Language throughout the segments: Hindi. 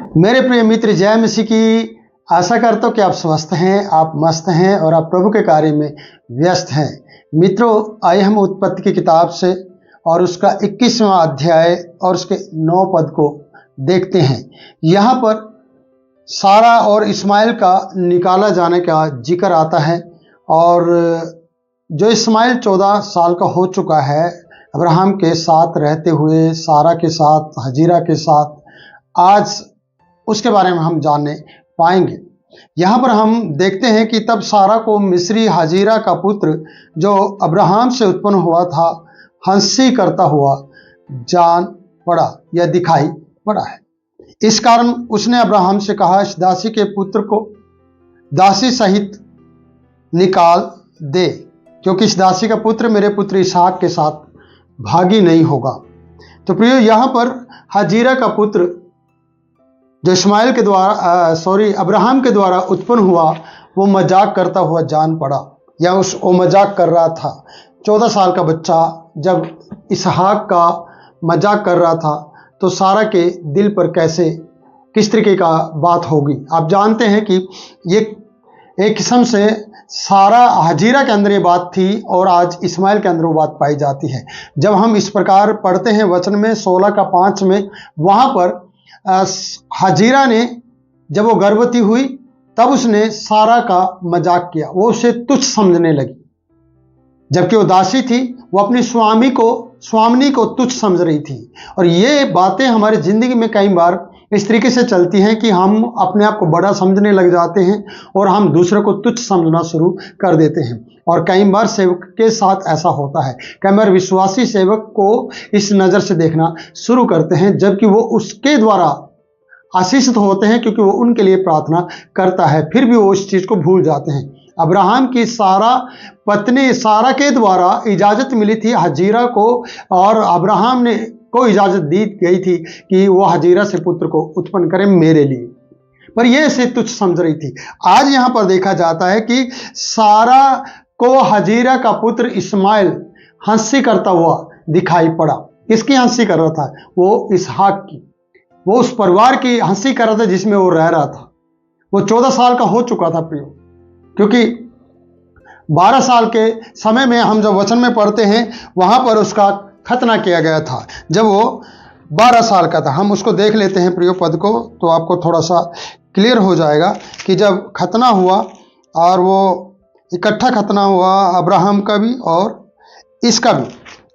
मेरे प्रिय मित्र, जय मसीह की। आशा करता हूँ कि आप स्वस्थ हैं, आप मस्त हैं और आप प्रभु के कार्य में व्यस्त हैं। मित्रों, आइए हम उत्पत्ति की किताब से और उसका 21वां अध्याय और उसके 9 पद को देखते हैं। यहाँ पर सारा और इस्माइल का निकाला जाने का जिक्र आता है और जो इस्माइल 14 साल का हो चुका है, अब्राहम के साथ रहते हुए, सारा के साथ, हजीरा के साथ, आज उसके बारे में हम जानने पाएंगे। यहाँ पर हम देखते हैं कि तब सारा को मिस्री हजीरा का पुत्र जो अब्राहम से उत्पन्न हुआ था, हंसी करता हुआ जान पड़ा या दिखाई पड़ा है। इस कारण उसने अब्राहम से कहा, इस दासी के पुत्र को दासी सहित निकाल दे, क्योंकि इस दासी का पुत्र मेरे पुत्र इसहाक के साथ भागी नहीं होगा। तो प्रियो, यहाँ पर हजीरा का पुत्र जो इस्माइल के द्वारा अब्राहम के द्वारा उत्पन्न हुआ, वो मजाक करता हुआ जान पड़ा या वो मजाक कर रहा था। 14 साल का बच्चा जब इसहाक का मजाक कर रहा था तो सारा के दिल पर कैसे किस तरीके का बात होगी। आप जानते हैं कि ये एक किस्म से सारा हजीरा के अंदर ये बात थी और आज इस्माइल के अंदर वो बात पाई जाती है। जब हम इस प्रकार पढ़ते हैं वचन में 16 का 5 में, वहाँ पर हजीरा ने जब वो गर्भवती हुई तब उसने सारा का मजाक किया, वो उसे तुच्छ समझने लगी। जबकि वो दासी थी, वो अपनी स्वामिनी को तुच्छ समझ रही थी। और ये बातें हमारी जिंदगी में कई बार इस तरीके से चलती हैं कि हम अपने आप को बड़ा समझने लग जाते हैं और हम दूसरे को तुच्छ समझना शुरू कर देते हैं। और कई बार सेवक के साथ ऐसा होता है। कई बार विश्वासी सेवक को इस नज़र से देखना शुरू करते हैं, जबकि वो उसके द्वारा आशीषित होते हैं, क्योंकि वो उनके लिए प्रार्थना करता है, फिर भी वो इस चीज़ को भूल जाते हैं। अब्राहम की पत्नी सारा के द्वारा इजाज़त मिली थी हजीरा को, और अब्राहम ने को इजाज़त दी गई थी कि वो हजीरा से पुत्र को उत्पन्न करें मेरे लिए, पर यह इसे तुच्छ समझ रही थी। आज यहाँ पर देखा जाता है कि सारा को हजीरा का पुत्र इस्माइल हंसी करता हुआ दिखाई पड़ा। किसकी हंसी कर रहा था? वो इसहाक की, वो उस परिवार की हंसी कर रहा था जिसमें वो रह रहा था। वो 14 साल का हो चुका था प्रियो, क्योंकि 12 साल के समय में हम जब वचन में पढ़ते हैं वहां पर उसका खतना किया गया था जब वो 12 साल का था। हम उसको देख लेते हैं प्रियो पद को, तो आपको थोड़ा सा क्लियर हो जाएगा कि जब खतना हुआ, और वो इकट्ठा खतना हुआ अब्राहम का भी और इसका भी।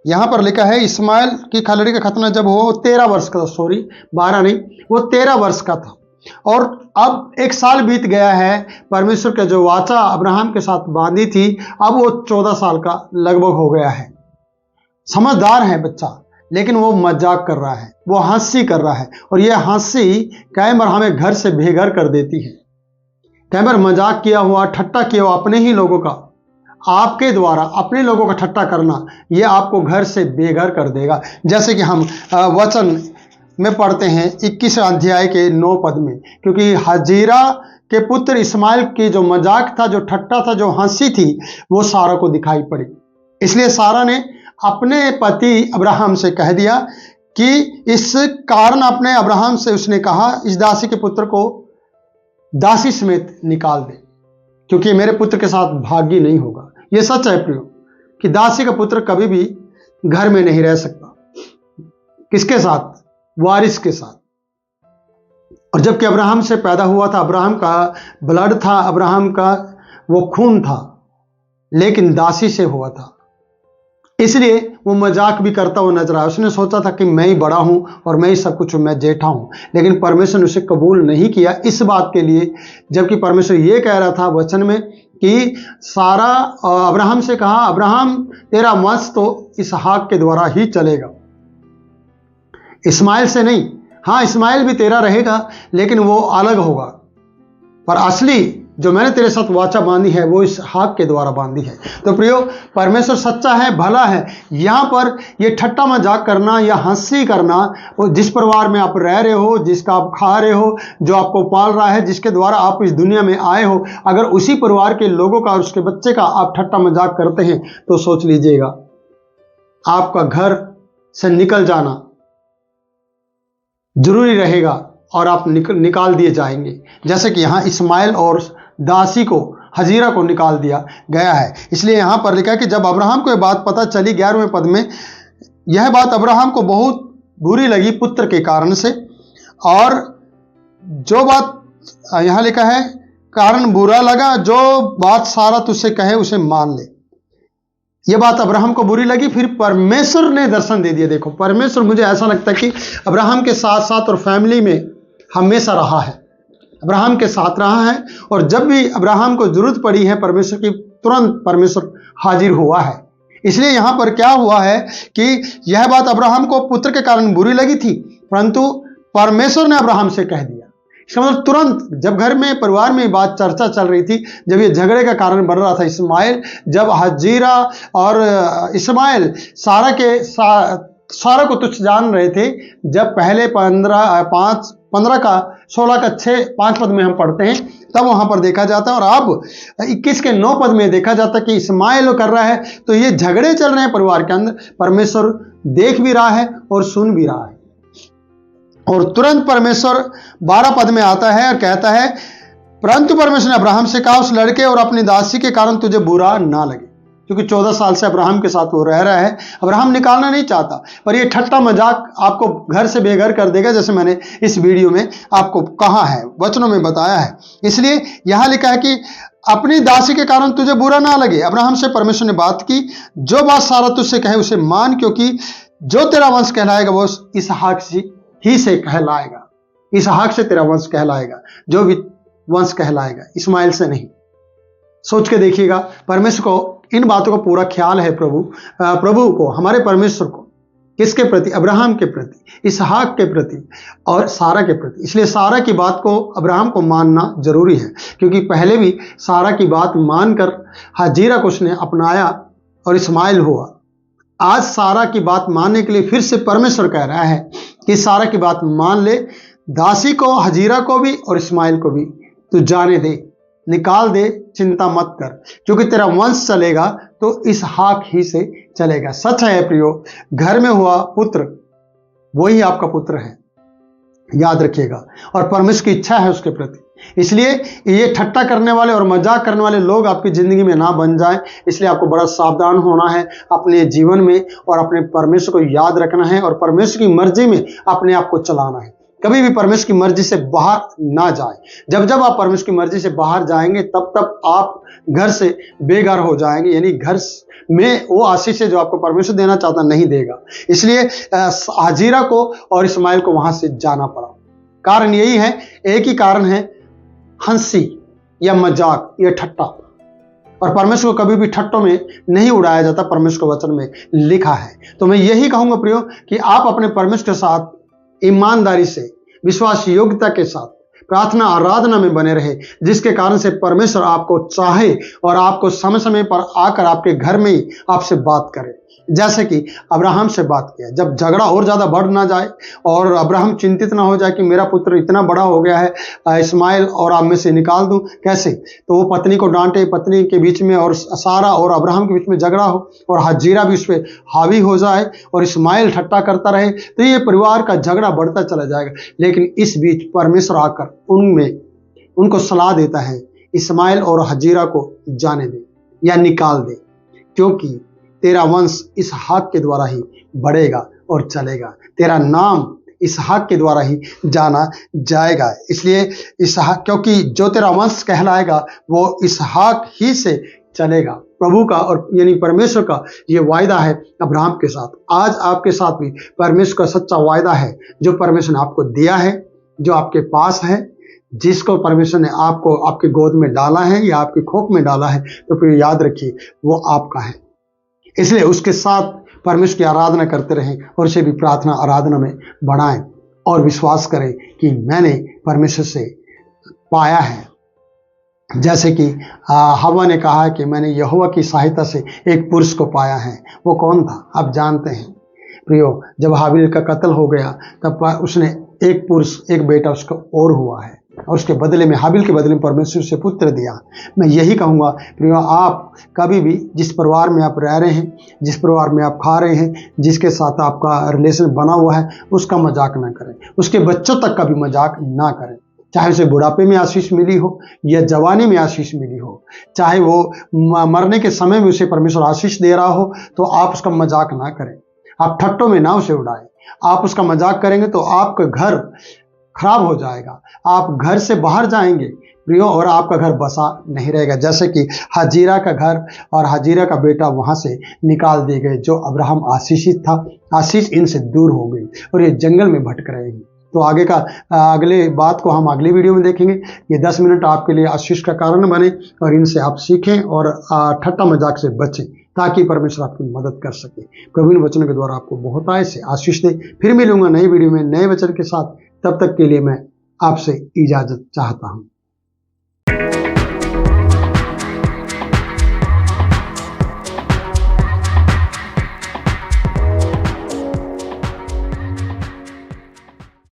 यहाँ पर लिखा है इस्माइल की खलड़ी का खतना जब हो 13 वर्ष का था, 12 नहीं, वो 13 वर्ष का था। और अब 1 साल बीत गया है, परमेश्वर का जो वाचा अब्राहम के साथ बांधी थी, अब वो 14 साल का लगभग हो गया है। समझदार है बच्चा, लेकिन वो मजाक कर रहा है, वो हंसी कर रहा है। और ये हंसी कई बार हमें घर से बेघर कर देती है। कई बार मजाक किया हुआ, ठट्टा किया हुआ अपने ही लोगों का, आपके द्वारा अपने लोगों का ठट्टा करना, ये आपको घर से बेघर कर देगा। जैसे कि हम वचन में पढ़ते हैं 21 अध्याय के 9 पद में, क्योंकि हजीरा के पुत्र इस्माइल की जो मजाक था, जो ठट्टा था, जो हंसी थी, वो सारा को दिखाई पड़ी। इसलिए सारा ने अपने पति अब्राहम से कह दिया कि इस कारण अपने अब्राहम से उसने कहा, इस दासी के पुत्र को दासी समेत निकाल दे, क्योंकि मेरे पुत्र के साथ भागी नहीं होगा। यह सच है प्रियो कि दासी का पुत्र कभी भी घर में नहीं रह सकता। किसके साथ? वारिस के साथ। और जबकि अब्राहम से पैदा हुआ था, अब्राहम का ब्लड था, अब्राहम का वो खून था, लेकिन दासी से हुआ था। इसलिए वो मजाक भी करता हुआ नजर आया। उसने सोचा था कि मैं ही बड़ा हूं और मैं ही सब कुछ हूं, मैं जेठा हूं। लेकिन परमेश्वर ने उसे कबूल नहीं किया इस बात के लिए, जबकि परमेश्वर ये कह रहा था वचन में कि सारा अब्राहम से कहा, अब्राहम तेरा वंश तो इसहाक के द्वारा ही चलेगा, इस्माइल से नहीं। हाँ, इस्माइल भी तेरा रहेगा, लेकिन वो अलग होगा, पर असली जो मैंने तेरे साथ वाचा बांधी है वो इसहाक के द्वारा बांधी है। तो प्रियो, परमेश्वर सच्चा है, भला है। यहाँ पर ये ठट्टा मजाक करना या हंसी करना, वो जिस परिवार में आप रह रहे हो, जिसका आप खा रहे हो, जो आपको पाल रहा है, जिसके द्वारा आप इस दुनिया में आए हो, अगर उसी परिवार के लोगों का और उसके बच्चे का आप ठट्टा मजाक करते हैं, तो सोच लीजिएगा आपका घर से निकल जाना जरूरी रहेगा और आप निकाल दिए जाएंगे। जैसे कि यहाँ इस्माइल और दासी को, हजीरा को निकाल दिया गया है। इसलिए यहाँ पर लिखा है कि जब अब्राहम को यह बात पता चली, 11वें पद में, यह बात अब्राहम को बहुत बुरी लगी पुत्र के कारण से, और जो बात यहाँ लिखा है कारण बुरा लगा, जो बात सारा तुझसे कहे उसे मान ले। यह बात अब्राहम को बुरी लगी, फिर परमेश्वर ने दर्शन दे दिया। देखो, परमेश्वर, मुझे ऐसा लगता है कि अब्राहम के साथ साथ और फैमिली में हमेशा रहा है, अब्राहम के साथ रहा है, और जब भी अब्राहम को जरूरत पड़ी है परमेश्वर की, तुरंत परमेश्वर हाजिर हुआ है। इसलिए यहां पर क्या हुआ है कि यह बात अब्राहम को पुत्र के कारण बुरी लगी थी, परंतु परमेश्वर ने अब्राहम से कह दिया। इसका मतलब तुरंत, जब घर में, परिवार में बात चर्चा चल रही थी, जब ये झगड़े का कारण बन रहा था इस्माइल, जब हजीरा और इस्माइल सारा को तुच्छ जान रहे थे, जब पहले 15 का 16 का 5 पद में हम पढ़ते हैं, तब वहां पर देखा जाता है। और अब 21 के 9 पद में देखा जाता है कि इस्माइल कर रहा है, तो ये झगड़े चल रहे हैं परिवार के अंदर, परमेश्वर देख भी रहा है और सुन भी रहा है। और तुरंत परमेश्वर 12 पद में आता है और कहता है, परंतु परमेश्वर ने अब्राहम से कहा, उस लड़के और अपनी दासी के कारण तुझे बुरा ना लगे। क्योंकि 14 साल से अब्राहम के साथ वो रह रहा है, अब्राहम निकालना नहीं चाहता, पर ये ठट्टा मजाक आपको घर से बेघर कर देगा, जैसे मैंने इस वीडियो में आपको कहा है, वचनों में बताया है। इसलिए यहां लिखा है कि अपनी दासी के कारण तुझे बुरा ना लगे। अब्राहम से परमेश्वर ने बात की, जो बात सारा तुझसे कहे उसे मान, क्योंकि जो तेरा वंश कहलाएगा वो इसहाक ही से कहलाएगा। इसहाक से तेरा वंश कहलाएगा, जो भी वंश कहलाएगा, इस्माइल से नहीं। सोच के देखिएगा, परमेश्वर को इन बातों का पूरा ख्याल है। प्रभु को, हमारे परमेश्वर को, किसके प्रति? अब्राहम के प्रति, इसहाक के प्रति और सारा के प्रति। इसलिए सारा की बात को, अब्राहम को मानना जरूरी है, क्योंकि पहले भी सारा की बात मानकर हजीरा को उसने अपनाया और इस्माइल हुआ। आज सारा की बात मानने के लिए फिर से परमेश्वर कह रहा है कि सारा की बात मान ले, दासी को, हजीरा को भी और इस्माइल को भी तू जाने दे, निकाल दे, चिंता मत कर, क्योंकि तेरा वंश चलेगा तो इसहाक ही से चलेगा। सच है प्रियो, घर में हुआ पुत्र वही आपका पुत्र है, याद रखिएगा, और परमेश्वर की इच्छा है उसके प्रति। इसलिए ये ठट्टा करने वाले और मजाक करने वाले लोग आपकी जिंदगी में ना बन जाएं। इसलिए आपको बड़ा सावधान होना है अपने जीवन में, और अपने परमेश्वर को याद रखना है, और परमेश्वर की मर्जी में अपने आप को चलाना है। कभी भी परमेश्वर की मर्जी से बाहर ना जाए। जब जब आप परमेश्वर की मर्जी से बाहर जाएंगे, तब तब आप घर से बेघर हो जाएंगे, यानी घर में वो आशीष है जो आपको परमेश्वर देना चाहता नहीं देगा। इसलिए हाजिरा को और इस्माइल को वहां से जाना पड़ा। कारण यही है, एक ही कारण है, हंसी या मजाक या ठट्टा। और परमेश्वर को कभी भी ठट्टों में नहीं उड़ाया जाता, परमेश्वर के वचन में लिखा है। तो मैं यही कहूंगा प्रियो कि आप अपने परमेश्वर के साथ ईमानदारी से, विश्वास योग्यता के साथ प्रार्थना आराधना में बने रहे, जिसके कारण से परमेश्वर आपको चाहे और आपको समय समय पर आकर आपके घर में ही आपसे बात करे, जैसे कि अब्राहम से बात किया। जब झगड़ा और ज्यादा बढ़ ना जाए और अब्राहम चिंतित ना हो जाए कि मेरा पुत्र इतना बड़ा हो गया है इस्माइल, और आप में से निकाल दूं कैसे, तो वो पत्नी को डांटे, पत्नी के बीच में और सारा और अब्राहम के बीच में झगड़ा हो, और हजीरा भी उस पर हावी हो जाए और इस्माइल ठट्टा करता रहे, तो ये परिवार का झगड़ा बढ़ता चला जाएगा। लेकिन इस बीच परमेश्वर आकर उनको सलाह देता है, इस्माइल और हजीरा को जाने दे या निकाल दे, क्योंकि तेरा वंश इसहाक के द्वारा ही बढ़ेगा और चलेगा, तेरा नाम इसहाक के द्वारा ही जाना जाएगा। इसलिए इसहाक, क्योंकि जो तेरा वंश कहलाएगा वो इसहाक ही से चलेगा। प्रभु का और यानी परमेश्वर का ये वायदा है अब्राहम के साथ। आज आपके साथ भी परमेश्वर का सच्चा वायदा है, जो परमेश्वर ने आपको दिया है, जो आपके पास है, जिसको परमेश्वर ने आपको आपके गोद में डाला है या आपकी खोप में डाला है, तो फिर याद रखिए वो आपका है। इसलिए उसके साथ परमेश्वर की आराधना करते रहें और उसे भी प्रार्थना आराधना में बढ़ाएं, और विश्वास करें कि मैंने परमेश्वर से पाया है। जैसे कि हवा ने कहा कि मैंने यहोवा की सहायता से एक पुरुष को पाया है। वो कौन था आप जानते हैं प्रियो? जब हाबिल का कत्ल हो गया तब उसने एक पुरुष, एक बेटा उसका और हुआ है। और उसके बदले में, हाबिल के बदले में परमेश्वर से पुत्र दिया। मैं यही कहूँगा प्रियो, आप कभी भी जिस परिवार में आप रह रहे हैं, जिस परिवार में आप खा रहे हैं, जिसके साथ आपका रिलेशन बना हुआ है, उसका मजाक ना करें, उसके बच्चों तक का भी मजाक ना करें। चाहे उसे बुढ़ापे में आशीष मिली हो या जवानी में आशीष मिली हो, चाहे वो मरने के समय में उसे परमेश्वर आशीष दे रहा हो, तो आप उसका मजाक ना करें, आप ठट्टों में ना उसे उड़ाएं। आप उसका मजाक करेंगे तो आपका घर खराब हो जाएगा, आप घर से बाहर जाएंगे प्रियो, और आपका घर बसा नहीं रहेगा। जैसे कि हाजिरा का घर और हाजिरा का बेटा वहां से निकाल दिए गए। जो अब्राहम आशीषित था, आशीष इनसे दूर हो गई और ये जंगल में भटक रहे हैं। तो आगे का अगले बात को हम अगली वीडियो में देखेंगे। ये 10 मिनट आपके लिए आशीष का कारण बने और इनसे आप सीखें और ठट्टा मजाक से बचें, ताकि परमेश्वर आपकी मदद कर सके। प्रभु इन वचनों के द्वारा आपको बहुत आय से आशीष दे। फिर मिलूंगा नई वीडियो में नए वचन के साथ। तब तक के लिए मैं आपसे इजाजत चाहता हूं।